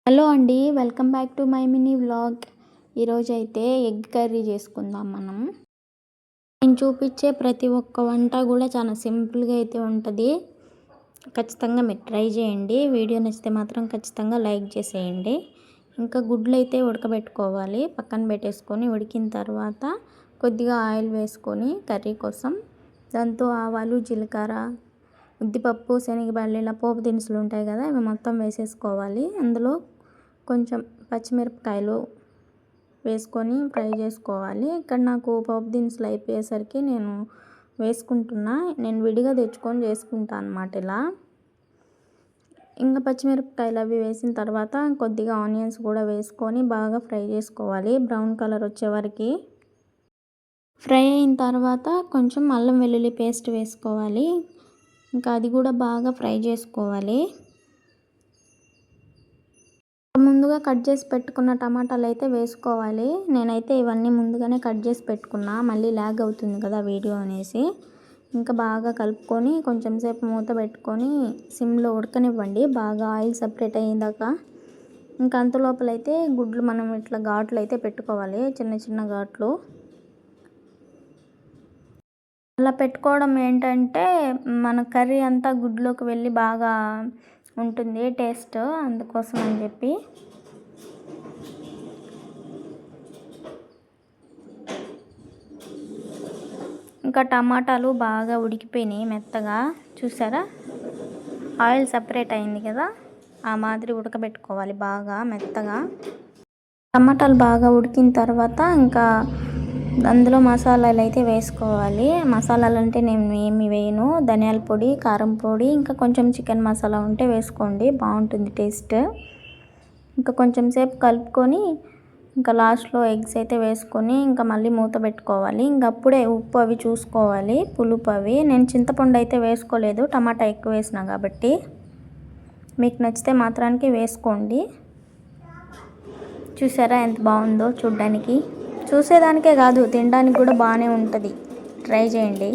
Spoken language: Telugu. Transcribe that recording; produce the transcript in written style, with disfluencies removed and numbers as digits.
హలో అండి, welcome back to my mini vlog. ఈరోజైతే ఎగ్ కర్రీ చేసుకుందాం మనం. నేను చూపించే ప్రతి ఒక్క వంట కూడా చాలా సింపుల్గా అయితే ఉంటుంది. ఖచ్చితంగా మీరు ట్రై చేయండి. వీడియో నచ్చితే మాత్రం ఖచ్చితంగా లైక్ చేసేయండి. ఇంకా గుడ్లు అయితే ఉడకబెట్టుకోవాలి. పక్కన పెట్టేసుకొని ఉడికిన తర్వాత కొద్దిగా ఆయిల్ వేసుకొని కర్రీ కోసం దాంతో ఆవాలు, జీలకర్ర, ఉద్దిపప్పు, శనగపల్లి, ఇలా పోపు దినుసులు ఉంటాయి కదా, ఇవి మొత్తం వేసేసుకోవాలి. అందులో కొంచెం పచ్చిమిరపకాయలు వేసుకొని ఫ్రై చేసుకోవాలి. ఇక్కడ నాకు పోపు దినుసులు అయిపోయేసరికి నేను విడిగా తెచ్చుకొని చేసుకుంటాను అన్నమాట. ఇలా ఇంకా పచ్చిమిరపకాయలు అవి వేసిన తర్వాత కొద్దిగా ఆనియన్స్ కూడా వేసుకొని బాగా ఫ్రై చేసుకోవాలి, బ్రౌన్ కలర్ వచ్చే వరకు. ఫ్రై అయిన తర్వాత కొంచెం అల్లం వెల్లుల్లి పేస్ట్ వేసుకోవాలి. ఇంకా అది కూడా బాగా ఫ్రై చేసుకోవాలి. ముందుగా కట్ చేసి పెట్టుకున్న టమాటాలు అయితే వేసుకోవాలి. నేనైతే ఇవన్నీ ముందుగానే కట్ చేసి పెట్టుకున్నా, మళ్ళీ ల్యాగ్ అవుతుంది కదా వీడియో అనేసి. ఇంకా బాగా కలుపుకొని కొంచెం సేపు మూత పెట్టుకొని సిమ్లో ఉడకనివ్వండి, బాగా ఆయిల్ సపరేట్ అయ్యేదాకా. ఇంకా అంతలోపలైతే గుడ్లు మనం ఇట్లా ఘాట్లు అయితే పెట్టుకోవాలి, చిన్న చిన్న ఘాట్లు. అలా పెట్టుకోవడం ఏంటంటే మన కర్రీ అంతా గుడ్లోకి వెళ్ళి బాగా ఉంటుంది టేస్ట్, అందుకోసం అని చెప్పి. ఇంకా టమాటాలు బాగా ఉడికిపోయినాయి మెత్తగా, చూసారా? ఆయిల్ సపరేట్ అయింది కదా, ఆ మాదిరి ఉడకబెట్టుకోవాలి బాగా మెత్తగా. టమాటాలు బాగా ఉడికిన తర్వాత ఇంకా అందులో మసాలాలు అయితే వేసుకోవాలి. మసాలాలు అంటే నేను ఏమి వేయను, ధనియాల పొడి, కారం పొడి, ఇంకా కొంచెం చికెన్ మసాలా ఉంటే వేసుకోండి, బాగుంటుంది టేస్ట్. ఇంకా కొంచెం సేపు కలుపుకొని ఇంకా లాస్ట్లో ఎగ్స్ అయితే వేసుకొని ఇంకా మళ్ళీ మూత పెట్టుకోవాలి. ఇంక అప్పుడే ఉప్పు అవి చూసుకోవాలి, పులుపు అవి. నేను చింతపండు అయితే వేసుకోలేదు, టమాటా ఎక్కువ వేసినా కాబట్టి. మీకు నచ్చితే మాత్రానికి వేసుకోండి. చూసారా ఎంత బాగుందో చూడ్డానికి? చూసేదానికే కాదు, తినడానికి కూడా బాగానే ఉంటుంది. ట్రై చేయండి.